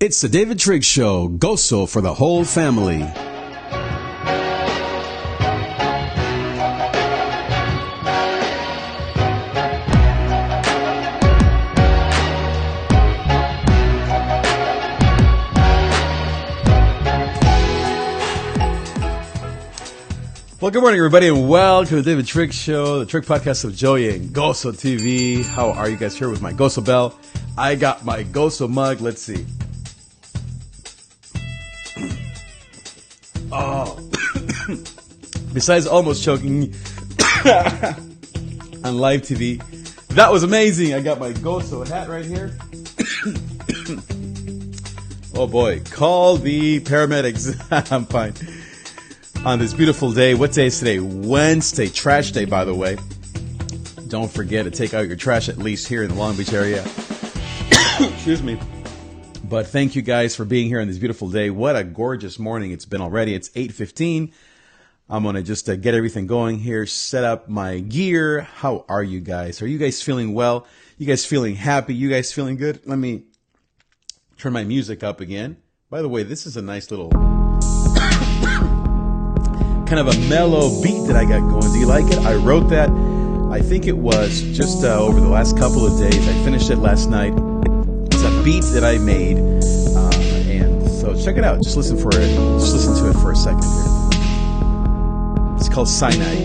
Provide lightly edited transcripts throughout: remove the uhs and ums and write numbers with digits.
It's the David Trigg Show, Goso for the whole family. Well, good morning, everybody, and welcome to the David Trigg Show, the Trigg podcast of Joey and Goso TV. How are you guys? Here with my Goso bell. I got my Goso mug. Let's see. Oh, besides almost choking on live TV, that was amazing. I got my Goso hat right here. Oh boy, call the paramedics. I'm fine. On this beautiful day, what day is today? Wednesday, trash day, by the way. Don't forget to take out your trash, at least here in the Long Beach area. Excuse me. But thank you guys for being here on this beautiful day. What a gorgeous morning it's been already. It's 8:15. I'm going to just get everything going here, set up my gear. How are you guys? Are you guys feeling well? You guys feeling happy? You guys feeling good? Let me turn my music up again. By the way, this is a nice little kind of a mellow beat that I got going. Do you like it? I wrote that. I think it was just over the last couple of days. I finished it last night. It's a beat that I made, and so check it out. Just listen for it. Just listen to it for a second here. It's called Sinai,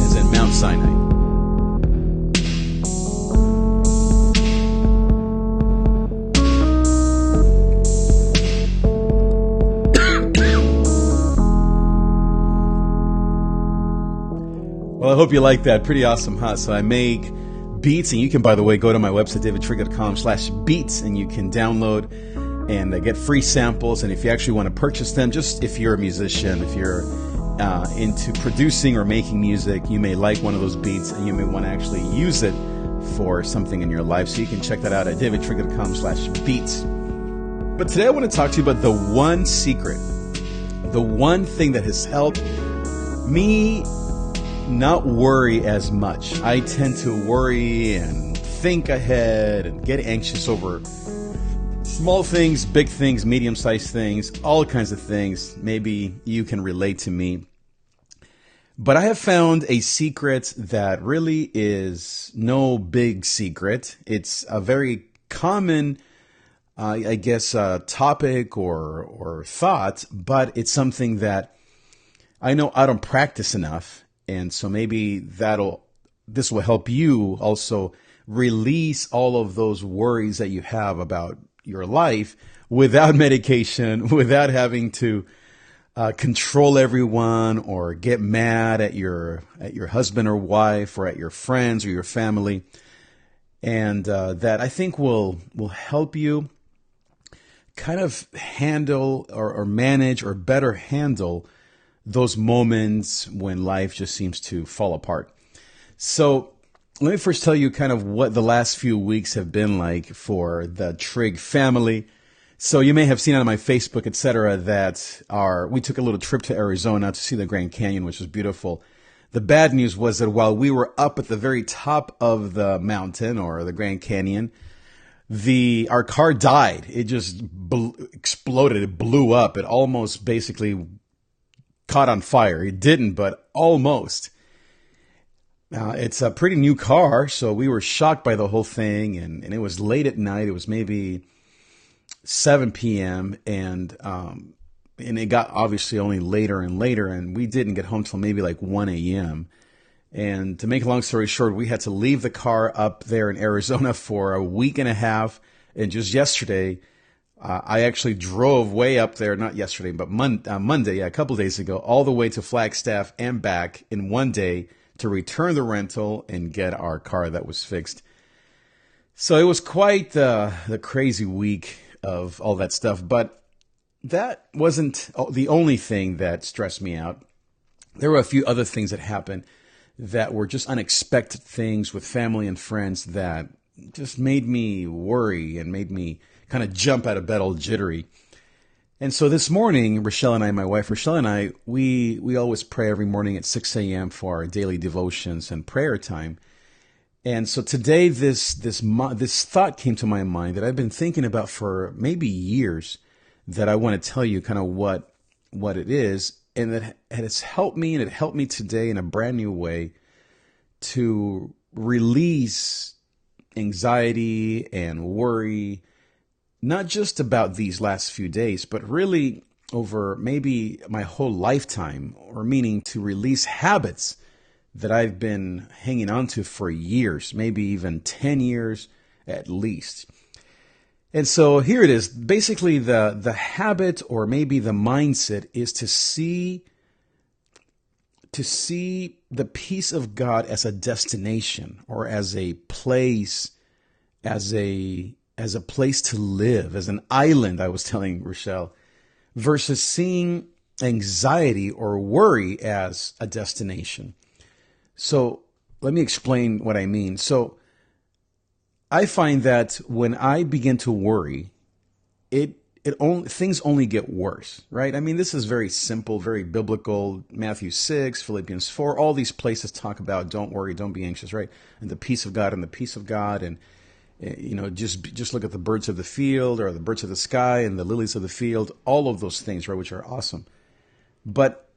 as in Mount Sinai. Well, I hope you like that. Pretty awesome, huh? So I make beats, and you can, by the way, go to my website, davidtrigg.com/beats, and you can download and get free samples. And if you actually want to purchase them, just if you're a musician, if you're into producing or making music, you may like one of those beats, and you may want to actually use it for something in your life. So you can check that out at davidtrigg.com/beats. But today I want to talk to you about the one secret, the one thing that has helped me not worry as much. I tend to worry and think ahead and get anxious over small things, big things, medium-sized things, all kinds of things. Maybe you can relate to me. But I have found a secret that really is no big secret. It's a very common, I guess, topic or thought, but it's something that I know I don't practice enough. And so maybe this will help you also release all of those worries that you have about your life without medication, without having to control everyone or get mad at your husband or wife or at your friends or your family. And that I think will help you kind of handle or manage or better handle those moments when life just seems to fall apart. So let me first tell you kind of what the last few weeks have been like for the Trigg family. So you may have seen on my Facebook, etc., that we took a little trip to Arizona to see the Grand Canyon, which was beautiful. The bad news was that while we were up at the very top of the mountain or the Grand Canyon, our car died. It just exploded. It blew up. It almost basically caught on fire. It didn't, but almost. It's a pretty new car, so we were shocked by the whole thing, and it was late at night. It was maybe 7 p.m., and it got obviously only later and later, and we didn't get home till maybe like 1 a.m. And to make a long story short, we had to leave the car up there in Arizona for a week and a half, and just yesterday, I actually drove way up there, not yesterday, but Monday, a couple days ago, all the way to Flagstaff and back in one day to return the rental and get our car that was fixed. So it was quite the crazy week of all that stuff, but that wasn't the only thing that stressed me out. There were a few other things that happened that were just unexpected things with family and friends that just made me worry and made me kind of jump out of bed all jittery. And so this morning, my wife Rochelle and I, we always pray every morning at 6 a.m. for our daily devotions and prayer time. And so today, this thought came to my mind that I've been thinking about for maybe years, that I want to tell you kind of what it is, and that it's helped me, and it helped me today in a brand new way to release anxiety and worry, not just about these last few days, but really over maybe my whole lifetime, or meaning to release habits that I've been hanging on to for years, maybe even 10 years at least. And so here it is. Basically, the habit, or maybe the mindset, is to see the peace of God as a destination, or as a place, as a place to live, as an island, I was telling Rochelle, versus seeing anxiety or worry as a destination. So let me explain what I mean. So I find that when I begin to worry, things only get worse, right? I mean, this is very simple, very biblical. Matthew 6, Philippians 4, all these places talk about don't worry, don't be anxious, right? And the peace of God, and the peace of God. And, just look at the birds of the field, or the birds of the sky, and the lilies of the field, all of those things, right, which are awesome. But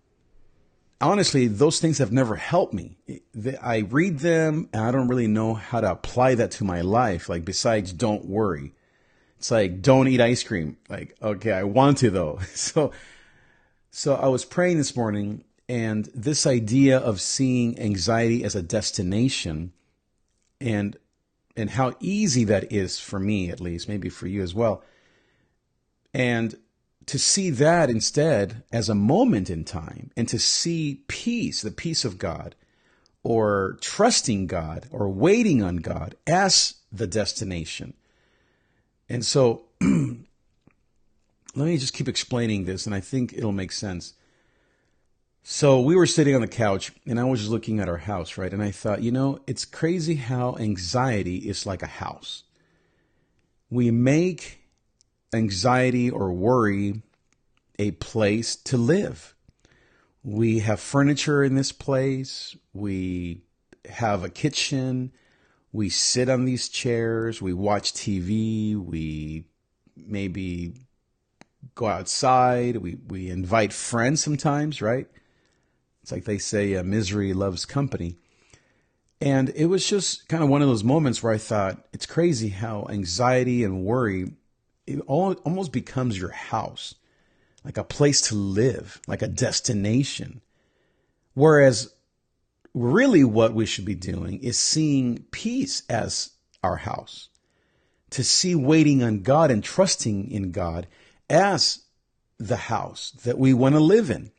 honestly, those things have never helped me. I read them, and I don't really know how to apply that to my life. Like, besides don't worry. It's like, don't eat ice cream. Like, okay, I want to though. So I was praying this morning, and this idea of seeing anxiety as a destination, and how easy that is for me, at least, maybe for you as well. And to see that instead as a moment in time, and to see peace, the peace of God, or trusting God, or waiting on God as the destination. And so let me just keep explaining this, and I think it'll make sense. So we were sitting on the couch, and I was just looking at our house, right? And I thought, it's crazy how anxiety is like a house. We make anxiety or worry a place to live. We have furniture in this place. We have a kitchen. We sit on these chairs. We watch TV. We maybe go outside. We invite friends sometimes, right? It's like they say, misery loves company. And it was just kind of one of those moments where I thought, it's crazy how anxiety and worry, it almost becomes your house, like a place to live, like a destination. Whereas really what we should be doing is seeing peace as our house, to see waiting on God and trusting in God as the house that we want to live in.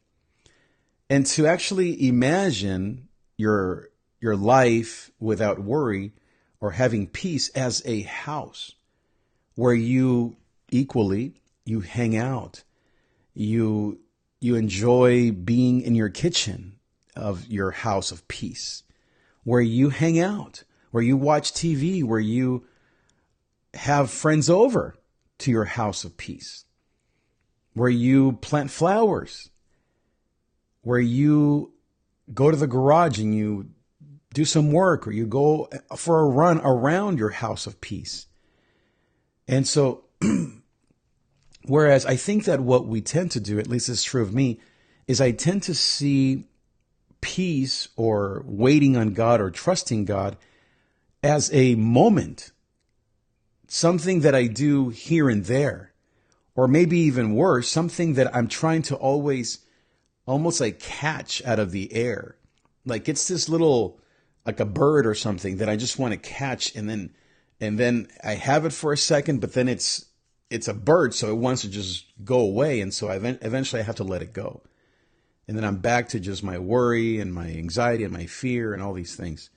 And to actually imagine your life without worry, or having peace, as a house where you hang out, you enjoy being in your kitchen of your house of peace, where you hang out, where you watch TV, where you have friends over to your house of peace, where you plant flowers, where you go to the garage and you do some work, or you go for a run around your house of peace. And so, whereas I think that what we tend to do, at least it's true of me, is I tend to see peace, or waiting on God, or trusting God, as a moment, something that I do here and there, or maybe even worse, something that I'm trying to always almost like catch out of the air. Like it's this little, like a bird or something that I just want to catch, and then I have it for a second, but then it's a bird, so it wants to just go away, and so eventually I have to let it go. And then I'm back to just my worry and my anxiety and my fear and all these things.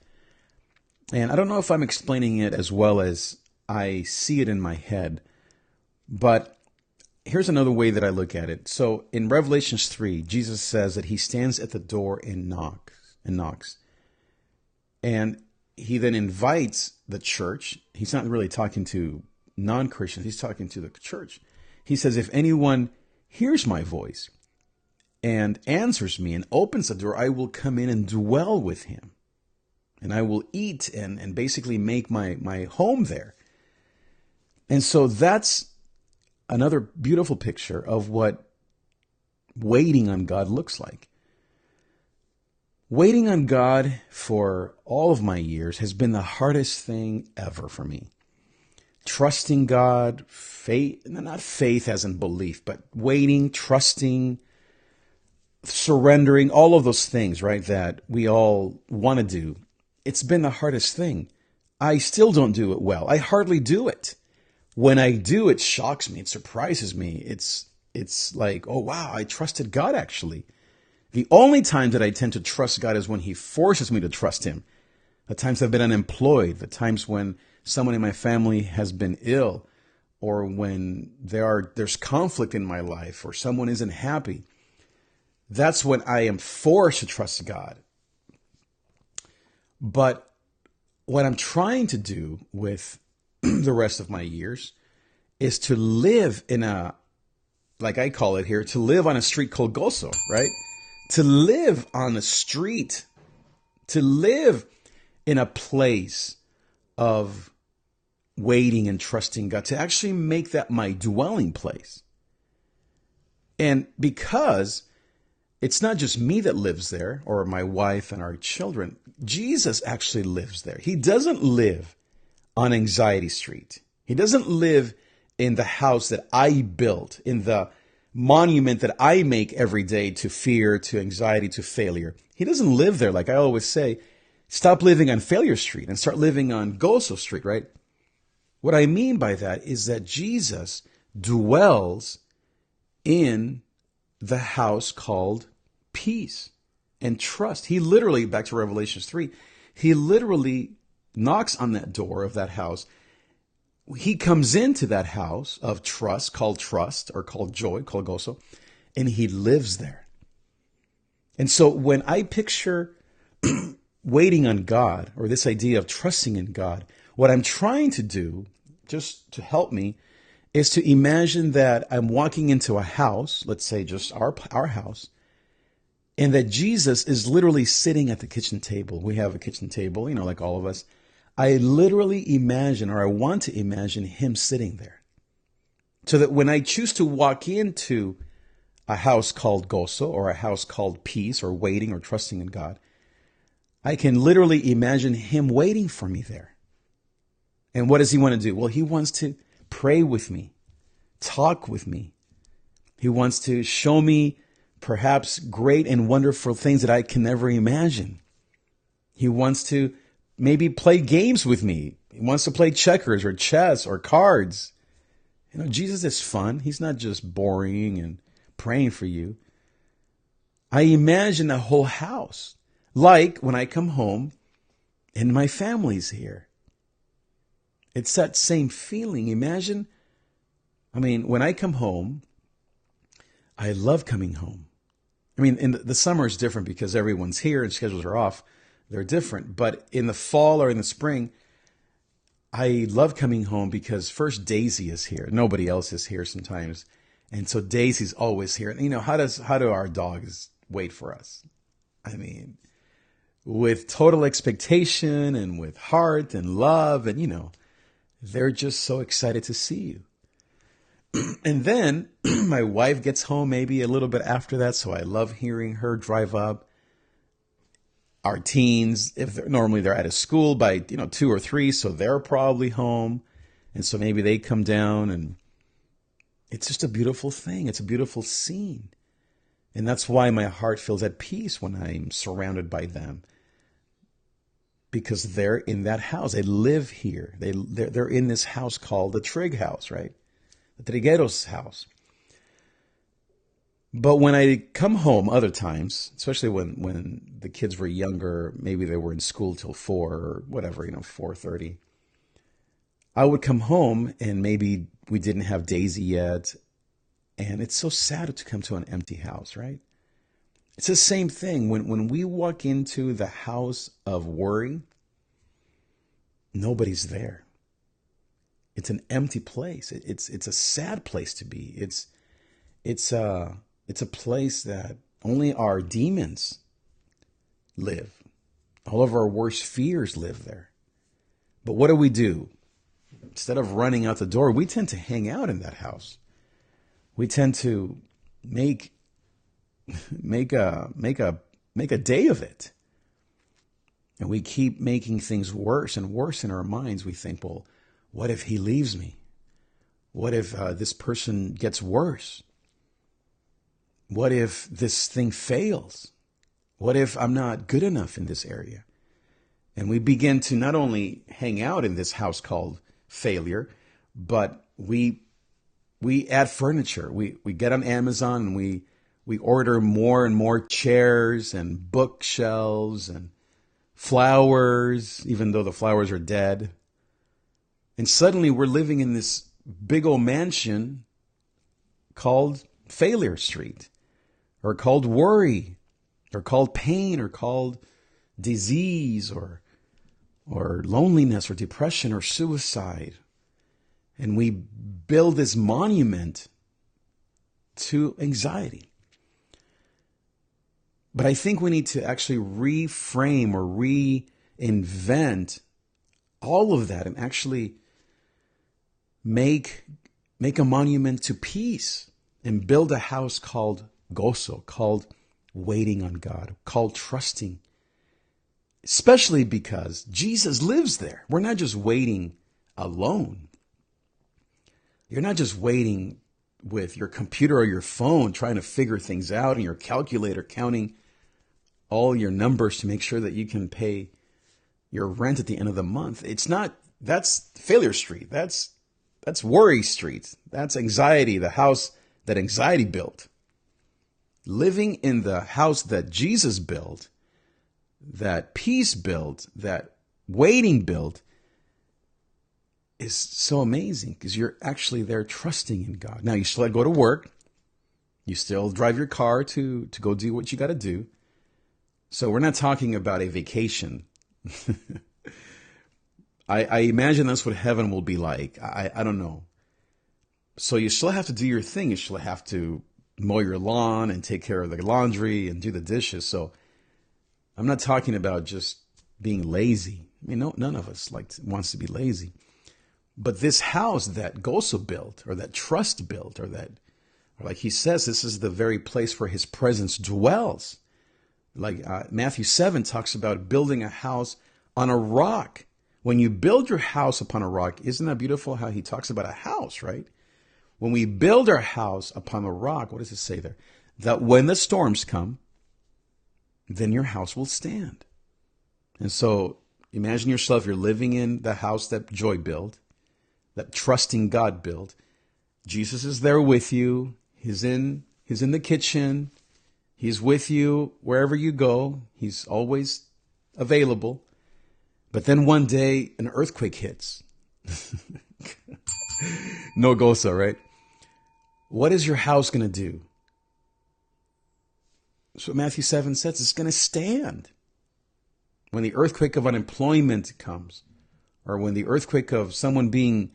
And I don't know if I'm explaining it as well as I see it in my head, but here's another way that I look at it. So in Revelations 3, Jesus says that he stands at the door and knocks. And he then invites the church. He's not really talking to non-Christians. He's talking to the church. He says, if anyone hears my voice and answers me and opens the door, I will come in and dwell with him. and I will eat and basically make my home there. And so that's another beautiful picture of what waiting on God looks like. Waiting on God for all of my years has been the hardest thing ever for me. Trusting God, faith, not faith as in belief, but waiting, trusting, surrendering, all of those things, right, that we all want to do. It's been the hardest thing. I still don't do it well. I hardly do it. When I do, it shocks me. It surprises me. It's like, oh, wow, I trusted God actually. The only time that I tend to trust God is when he forces me to trust him. The times I've been unemployed, the times when someone in my family has been ill, or when there's conflict in my life, or someone isn't happy. That's when I am forced to trust God. But what I'm trying to do with the rest of my years is to live in like I call it here, to live on a street called Gozo, right? To live on a street, to live in a place of waiting and trusting God, to actually make that my dwelling place. And because it's not just me that lives there, or my wife and our children, Jesus actually lives there. He doesn't live on Anxiety Street. He doesn't live in the house that I built, in the monument that I make every day to fear, to anxiety, to failure. He doesn't live there. Like I always say, stop living on Failure Street and start living on Gozo Street, right? What I mean by that is that Jesus dwells in the house called peace and trust. He literally, back to Revelation 3, he literally knocks on that door of that house. He comes into that house of trust, or called joy, called Gozo, and he lives there. And so when I picture waiting on God, or this idea of trusting in God, what I'm trying to do, just to help me, is to imagine that I'm walking into a house, let's say just our house, and that Jesus is literally sitting at the kitchen table. We have a kitchen table, like all of us. I literally imagine, or I want to imagine him sitting there. So that when I choose to walk into a house called Gozo, or a house called peace, or waiting, or trusting in God, I can literally imagine him waiting for me there. And what does he want to do? Well, he wants to pray with me, talk with me. He wants to show me perhaps great and wonderful things that I can never imagine. He wants to maybe play games with me. He wants to play checkers or chess or cards. Jesus is fun. He's not just boring and praying for you. I imagine a whole house, like when I come home and my family's here. It's that same feeling. Imagine, when I come home, I love coming home. In the summer is different because everyone's here and schedules are off. They're different. But in the fall or in the spring, I love coming home because first Daisy is here. Nobody else is here sometimes. And so Daisy's always here. And how do our dogs wait for us? With total expectation and with heart and love. And, they're just so excited to see you. And then my wife gets home maybe a little bit after that. So I love hearing her drive up. Our teens, normally they're out of school by 2 or 3, so they're probably home, and so maybe they come down, and it's just a beautiful thing. It's a beautiful scene, and that's why my heart feels at peace when I'm surrounded by them, because they're in that house. They live here. They're in this house called the Trig house, right? The Trigueros house. But when I come home other times, especially when the kids were younger, maybe they were in school till 4 or whatever, 4:30, I would come home and maybe we didn't have Daisy yet. And it's so sad to come to an empty house, right? It's the same thing. When we walk into the house of worry, nobody's there. It's an empty place. It's a sad place to be. It's a place that only our demons live. All of our worst fears live there. But what do? Instead of running out the door, we tend to hang out in that house. We tend to make a day of it. And we keep making things worse and worse in our minds. We think, well, what if he leaves me? What if this person gets worse? What if this thing fails? What if I'm not good enough in this area? And we begin to not only hang out in this house called failure, but we add furniture. We get on Amazon and we order more and more chairs and bookshelves and flowers, even though the flowers are dead. And suddenly we're living in this big old mansion called Failure Street, or called worry, or called pain, or called disease, or loneliness, or depression, or suicide. And we build this monument to anxiety. But I think we need to actually reframe or reinvent all of that and actually make a monument to peace and build a house called gozo, called waiting on God, called trusting, especially because Jesus lives there. We're not just waiting alone. You're not just waiting with your computer or your phone trying to figure things out and your calculator counting all your numbers to make sure that you can pay your rent at the end of the month. It's not, that's Failure Street. That's Worry Street. That's anxiety, the house that anxiety built. Living in the house that Jesus built, that peace built, that waiting built, is so amazing because you're actually there trusting in God. Now, you still go to work. You still drive your car to go do what you got to do. So we're not talking about a vacation. I imagine that's what heaven will be like. I don't know. So you still have to do your thing. You still have to mow your lawn and take care of the laundry and do the dishes. So I'm not talking about just being lazy. I mean, none of us wants to be lazy. But this house that Gozo built, or that Trust built, or like he says, this is the very place where his presence dwells. Like Matthew 7 talks about building a house on a rock. When you build your house upon a rock, isn't that beautiful how he talks about a house, right? When we build our house upon a rock, what does it say there? That when the storms come, then your house will stand. And so imagine yourself, you're living in the house that Joy built, that trusting God built. Jesus is there with you. He's in the kitchen. He's with you wherever you go. He's always available. But then one day an earthquake hits. No gozo, right? What is your house going to do? So Matthew 7 says it's going to stand. When the earthquake of unemployment comes, or when the earthquake of someone being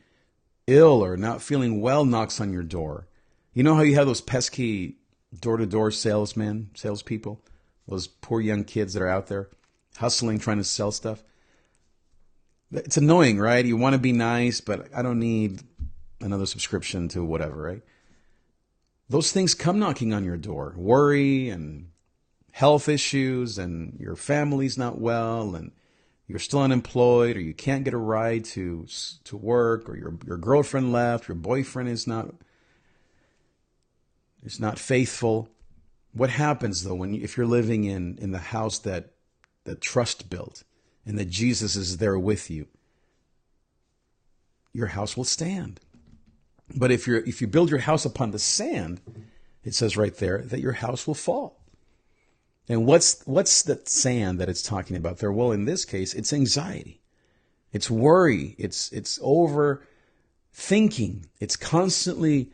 ill or not feeling well knocks on your door. You know how you have those pesky door-to-door salespeople, those poor young kids that are out there hustling, trying to sell stuff. It's annoying, right? You want to be nice, but I don't need another subscription to whatever, right? Those things come knocking on your door. Worry and health issues, and your family's not well, and you're still unemployed, or you can't get a ride to work, or your girlfriend left, your boyfriend is not faithful. What happens though if you're living in the house that Trust built, and that Jesus is there with you? Your house will stand. But if you build your house upon the sand, it says right there that your house will fall. And what's that sand that it's talking about there? Well, in this case, it's anxiety. It's worry. It's overthinking. It's constantly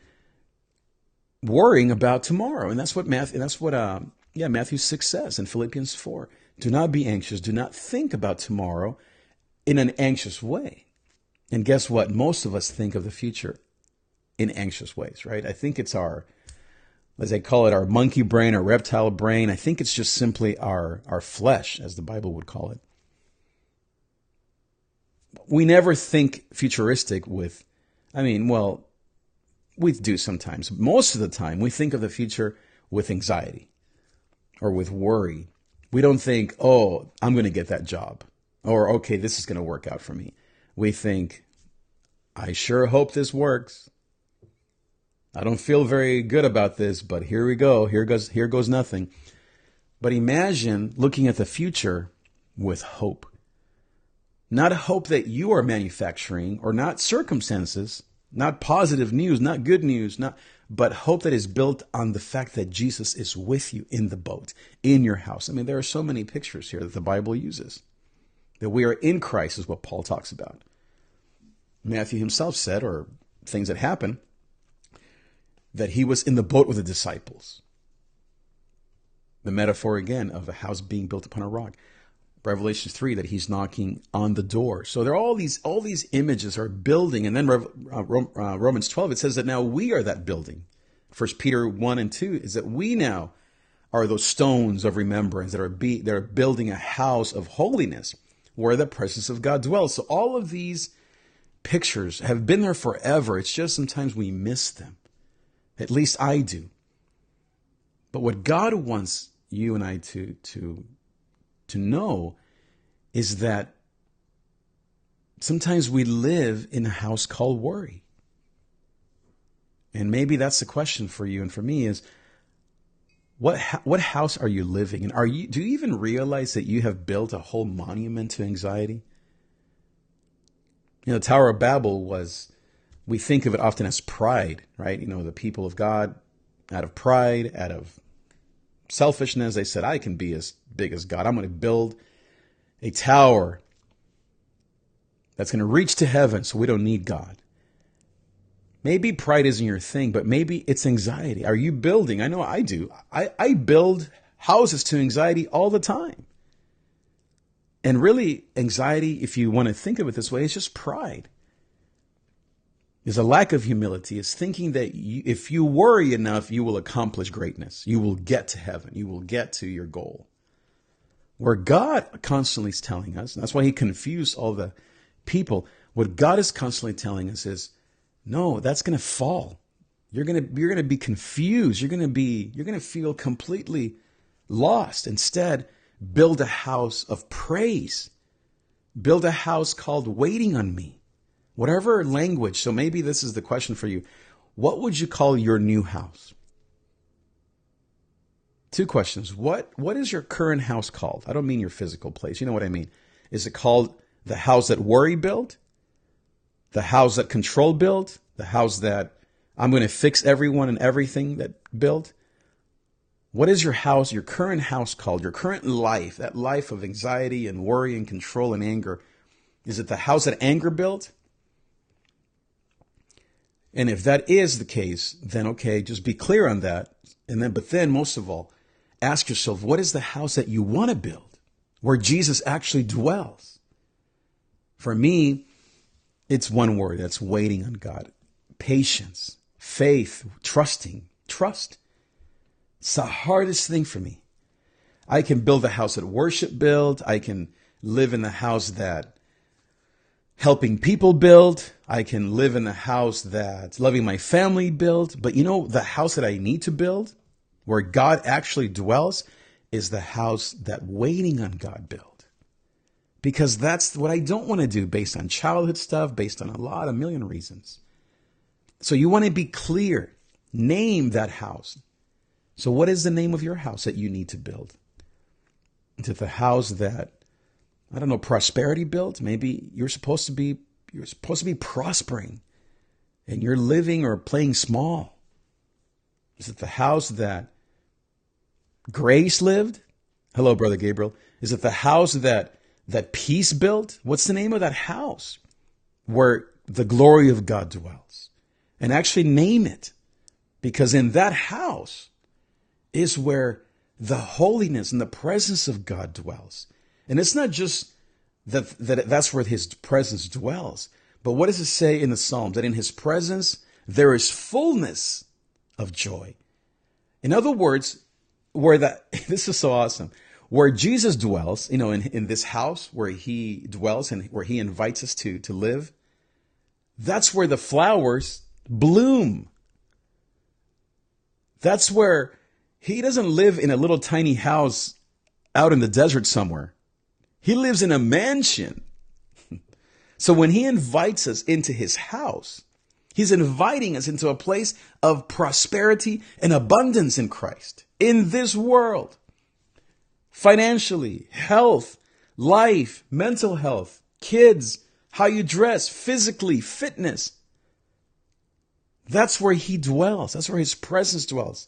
worrying about tomorrow. And that's what Matthew 6 says in Philippians 4. Do not be anxious. Do not think about tomorrow in an anxious way. And guess what? Most of us think of the future in anxious ways, right? I think it's our, as I call it, our monkey brain, our reptile brain. I think it's just simply our flesh, as the Bible would call it. we never think futuristic with, well, we do sometimes. Most of the time, we think of the future with anxiety or with worry. We don't think, oh, I'm going to get that job, or, okay, this is going to work out for me. We think, I sure hope this works. I don't feel very good about this, but here we go. Here goes nothing. But imagine looking at the future with hope. Not a hope that you are manufacturing, or not circumstances, not positive news, not good news, but hope that is built on the fact that Jesus is with you in the boat, in your house. There are so many pictures here that the Bible uses. That we are in Christ is what Paul talks about. Matthew himself said, or things that happen, that he was in the boat with the disciples. The metaphor again of a house being built upon a rock. Revelation 3, that he's knocking on the door. So there are all these images are building. And then Romans 12, it says that now we are that building. 1 Peter 1 and 2 is that we now are those stones of remembrance that are building a house of holiness where the presence of God dwells. So all of these pictures have been there forever. It's just sometimes we miss them. At least I do. But what God wants you and I to know is that sometimes we live in a house called worry. And maybe that's the question for you and for me is, what house are you living in? Do you even realize that you have built a whole monument to anxiety? The Tower of Babel we think of it often as pride, right? The people of God, out of pride, out of selfishness, they said, I can be as big as God. I'm going to build a tower that's going to reach to heaven so we don't need God. Maybe pride isn't your thing, but maybe it's anxiety. Are you building? I know I do. I build houses to anxiety all the time. And really, anxiety, if you want to think of it this way, is just pride. Is a lack of humility. Is thinking that if you worry enough, you will accomplish greatness. You will get to heaven. You will get to your goal. Where God constantly is telling us, and that's why he confused all the people. What God is constantly telling us is, no, that's going to fall. You're going to be confused. You're going to feel completely lost. Instead, build a house of praise. Build a house called waiting on me. Whatever language. So maybe this is the question for you. What would you call your new house? Two questions. What is your current house called? I don't mean your physical place. You know what I mean. Is it called the house that worry built? The house that control built? The house that I'm going to fix everyone and everything that built? What is your house, your current house called? Your current life, that life of anxiety and worry and control and anger. Is it the house that anger built? And if that is the case, then okay, just be clear on that. But then most of all, ask yourself, what is the house that you want to build where Jesus actually dwells? For me, it's one word. That's waiting on God. Patience, faith, trusting, trust. It's the hardest thing for me. I can build a house that worship built. I can live in the house that helping people build. I can live in the house that loving my family built. But the house that I need to build, where God actually dwells, is the house that waiting on God built. Because that's what I don't want to do based on childhood stuff, based on a million reasons. So you want to be clear. Name that house. So what is the name of your house that you need to build? Is it the house that, prosperity built? Maybe you're supposed to be prospering and you're living or playing small. Is it the house that grace lived? Hello, Brother Gabriel. Is it the house that peace built? What's the name of that house where the glory of God dwells? And actually name it, because in that house is where the holiness and the presence of God dwells. And it's not just that's where his presence dwells, but what does it say in the Psalms? That in his presence there is fullness of joy. In other words, this is so awesome, where Jesus dwells, in this house where he dwells and where he invites us to live, that's where the flowers bloom. That's where he doesn't live in a little tiny house out in the desert somewhere. He lives in a mansion. So when he invites us into his house, he's inviting us into a place of prosperity and abundance in Christ, in this world. Financially, health, life, mental health, kids, how you dress, physically, fitness. That's where he dwells. That's where his presence dwells.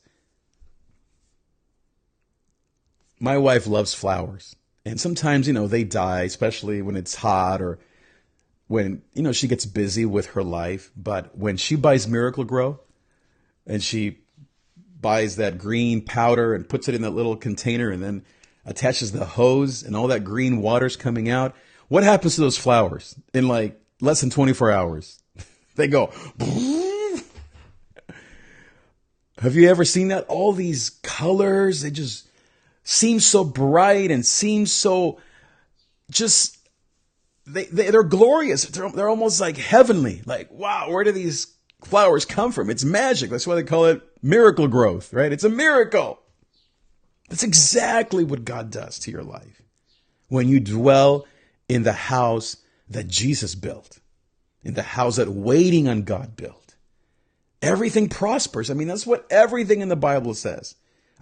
My wife loves flowers. And sometimes, they die, especially when it's hot or when, she gets busy with her life. But when she buys Miracle-Gro and she buys that green powder and puts it in that little container and then attaches the hose and all that green water's coming out, what happens to those flowers in like less than 24 hours? They go. Have you ever seen that? All these colors, they just seem so bright and seem so just, they're glorious. They're almost like heavenly. Like, wow, where do these flowers come from? It's magic. That's why they call it miracle growth, right? It's a miracle. That's exactly what God does to your life when you dwell in the house that Jesus built, in the house that waiting on God built. Everything prospers. That's what everything in the Bible says.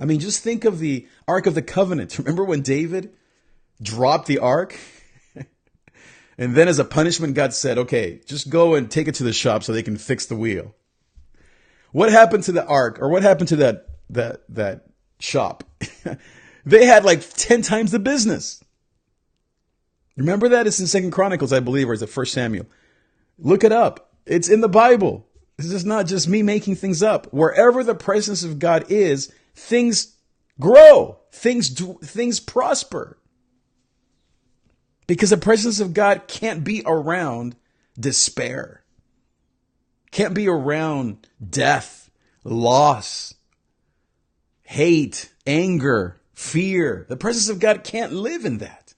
Just think of the Ark of the Covenant. Remember when David dropped the Ark? And then as a punishment, God said, okay, just go and take it to the shop so they can fix the wheel. What happened to the Ark, or what happened to that shop? They had like 10 times the business. Remember that? It's in 2 Chronicles, I believe, or is it 1 Samuel? Look it up. It's in the Bible. This is not just me making things up. Wherever the presence of God is, things grow, things prosper. Because the presence of God can't be around despair, can't be around death, loss, hate, anger, fear. The presence of God can't live in that.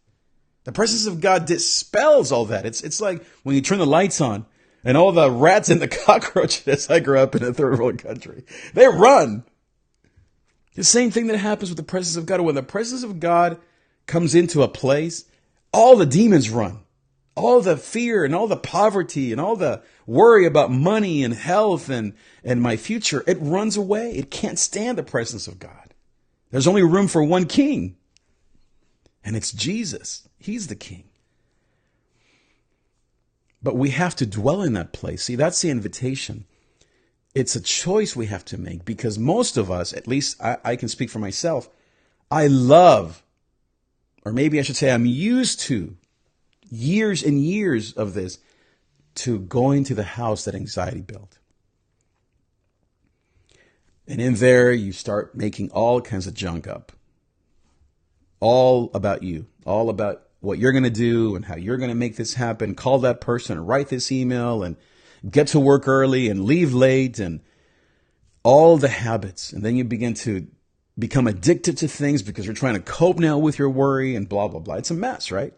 The presence of God dispels all that. It's like when you turn the lights on and all the rats and the cockroaches, I grew up in a third world country, they run. The same thing that happens with the presence of God. When the presence of God comes into a place, all the demons run. All the fear and all the poverty and all the worry about money and health and my future, it runs away. It can't stand the presence of God. There's only room for one king, and it's Jesus. He's the king. But we have to dwell in that place. See, that's the invitation. It's a choice we have to make, because most of us, at least I can speak for myself, I love, or maybe I should say I'm used to, years and years of this, to going to the house that anxiety built. And in there, you start making all kinds of junk up. All about you. All about what you're going to do and how you're going to make this happen. Call that person, write this email, and get to work early and leave late, and all the habits. And then you begin to become addicted to things because you're trying to cope now with your worry and blah, blah, blah. It's a mess, right?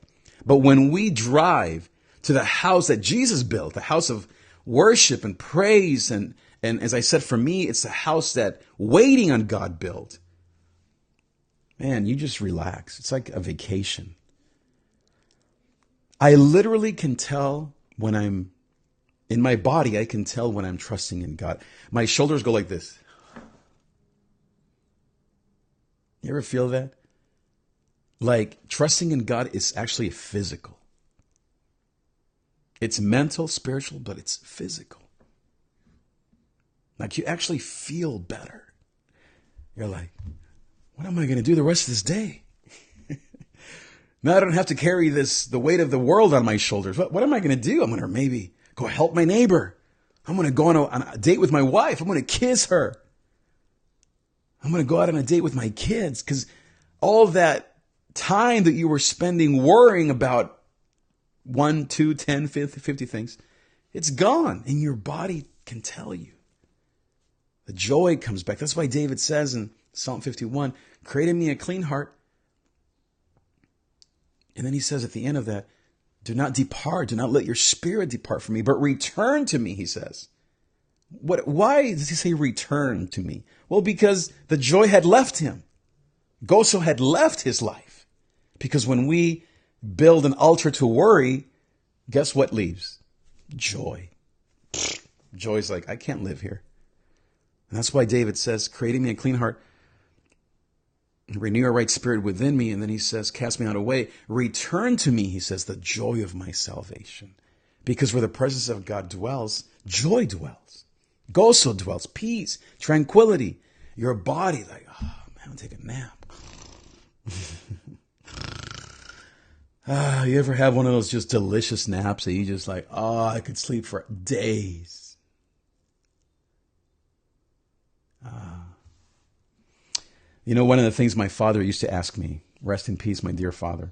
But when we drive to the house that Jesus built, the house of worship and praise, and as I said, for me, it's the house that waiting on God built, man, you just relax. It's like a vacation. I literally can tell when I'm in my body, I can tell when I'm trusting in God. My shoulders go like this. You ever feel that? Like trusting in God is actually physical. It's mental, spiritual, but it's physical. Like you actually feel better. You're like, what am I going to do the rest of this day? Now I don't have to carry the weight of the world on my shoulders. What am I going to do? I'm going to maybe go help my neighbor. I'm going to go on a date with my wife. I'm going to kiss her. I'm going to go out on a date with my kids, because all that time that you were spending worrying about 1, 2, 10, 50 things, it's gone, and your body can tell you. The joy comes back. That's why David says in Psalm 51, create in me a clean heart, And then he says at the end of that, do not depart, do not let your spirit depart from me, but return to me, he says. Why does he say return to me? Well, because the joy had left him. Gozo had left his life. Because when we build an altar to worry, guess what leaves? Joy. Joy's like, I can't live here. And that's why David says, creating me a clean heart, renew a right spirit within me. And then he says, cast me not away. Return to me, he says, the joy of my salvation. Because where the presence of God dwells, joy dwells. Gozo dwells, peace, tranquility. Your body, like, oh man, I'll take a nap. You ever have one of those just delicious naps that you just like, oh, I could sleep for days. You know, one of the things my father used to ask me, rest in peace, my dear father.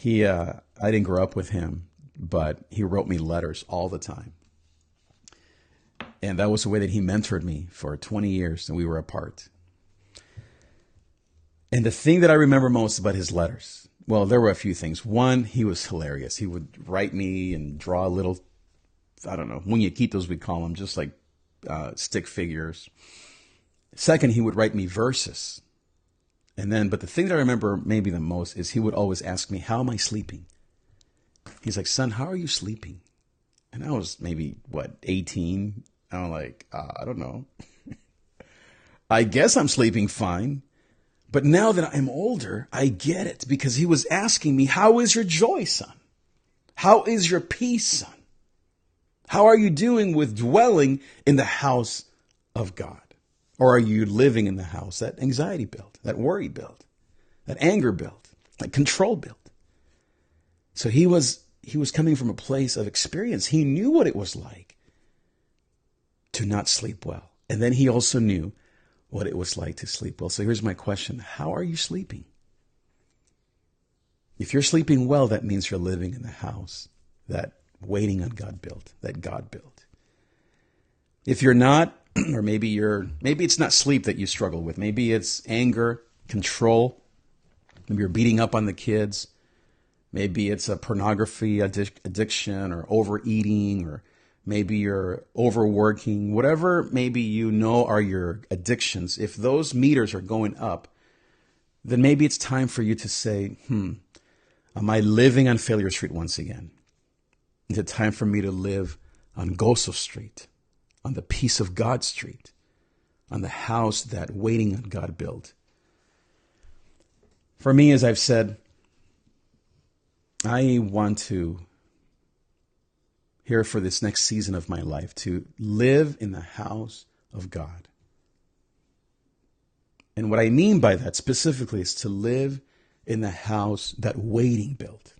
I didn't grow up with him, but he wrote me letters all the time. And that was the way that he mentored me for 20 years, and we were apart. And the thing that I remember most about his letters, well, there were a few things. One, he was hilarious. He would write me and draw little, I don't know, muñequitos we call them, just like stick figures. Second, he would write me verses. But the thing that I remember maybe the most is he would always ask me, how am I sleeping? He's like, son, how are you sleeping? And I was maybe, 18? I'm like, I don't know. I guess I'm sleeping fine. But now that I'm older, I get it, because he was asking me, how is your joy, son? How is your peace, son? How are you doing with dwelling in the house of God? Or are you living in the house that anxiety built, that worry built, that anger built, that control built? So he was coming from a place of experience. He knew what it was like to not sleep well. And then he also knew what it was like to sleep well. So here's my question. How are you sleeping? If you're sleeping well, that means you're living in the house that waiting on God built, that God built. If you're not, or maybe it's not sleep that you struggle with. Maybe it's anger, control. Maybe you're beating up on the kids. Maybe it's a pornography addiction or overeating, or maybe you're overworking. Whatever maybe you know are your addictions, if those meters are going up, then maybe it's time for you to say, am I living on Failure Street once again? Is it time for me to live on Gozo Street, on the peace of God Street, on the house that waiting on God built? For me, as I've said, I want to, here for this next season of my life, to live in the house of God. And what I mean by that specifically is to live in the house that waiting built,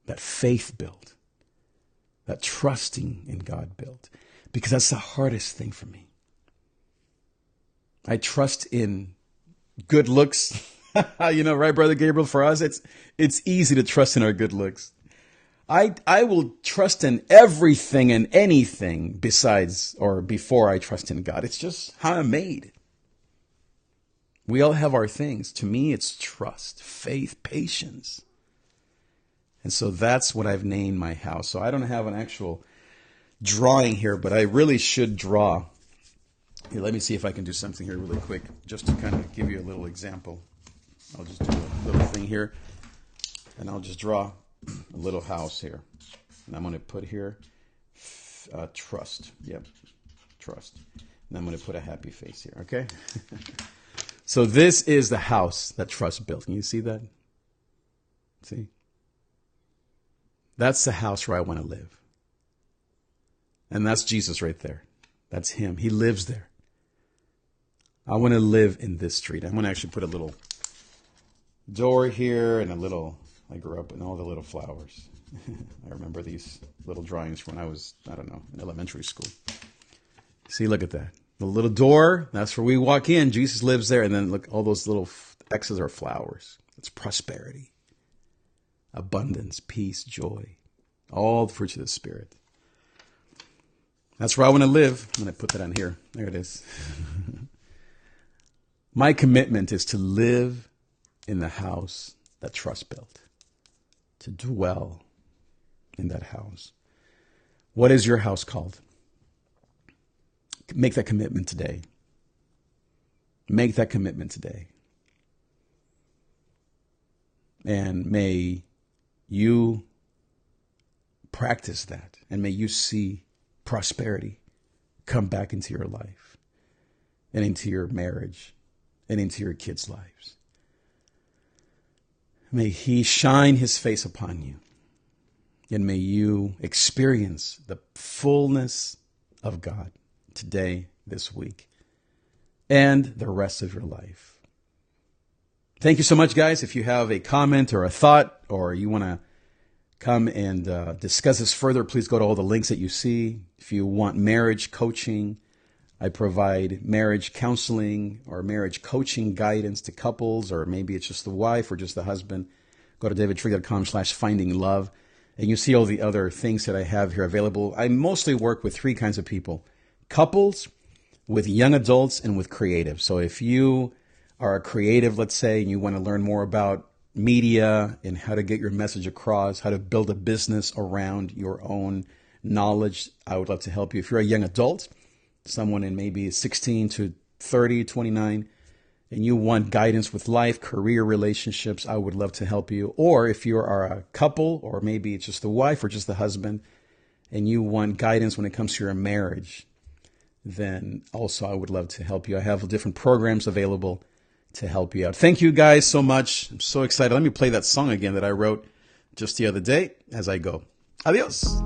that faith built, that trusting in God built. Because that's the hardest thing for me. I trust in good looks. You know, right, Brother Gabriel? For us, it's easy to trust in our good looks. I will trust in everything and anything besides or before I trust in God. It's just how I'm made. We all have our things. To me, it's trust, faith, patience. And so that's what I've named my house. So I don't have an actual drawing here, but I really should draw. Here, let me see if I can do something here really quick, just to kind of give you a little example. I'll just do a little thing here, and I'll just draw a little house here. And I'm going to put here, trust. Yep, trust. And I'm going to put a happy face here, okay? So this is the house that trust built. Can you see that? See? That's the house where I want to live. And that's Jesus right there. That's him. He lives there. I want to live in this street. I'm going to actually put a little door here and I grew up in all the little flowers. I remember these little drawings from when I was, in elementary school. See, look at that. The little door, that's where we walk in. Jesus lives there. And then look, all those little X's are flowers. It's prosperity, abundance, peace, joy, all the fruits of the Spirit. That's where I want to live. I'm going to put that on here. There it is. My commitment is to live in the house that trust built, to dwell in that house. What is your house called? Make that commitment today. Make that commitment today. And may you practice that, and may you see prosperity come back into your life and into your marriage and into your kids' lives. May he shine his face upon you, and may you experience the fullness of God today, this week, and the rest of your life. Thank you so much, guys. If you have a comment or a thought, or you want to come and discuss this further, please go to all the links that you see. If you want marriage coaching, I provide marriage counseling or marriage coaching guidance to couples, or maybe it's just the wife or just the husband. Go to davidtrigg.com/findinglove, and you see all the other things that I have here available. I mostly work with three kinds of people: couples, with young adults, and with creatives. So if you are a creative, let's say, and you want to learn more about media and how to get your message across, how to build a business around your own knowledge, I would love to help you. If you're a young adult, someone in maybe 16 to 30, 29, and you want guidance with life, career, relationships, I would love to help you. Or if you are a couple, or maybe it's just the wife or just the husband, and you want guidance when it comes to your marriage, then also I would love to help you. I have different programs available to help you out. Thank you guys so much. I'm so excited. Let me play that song again that I wrote just the other day as I go. Adios.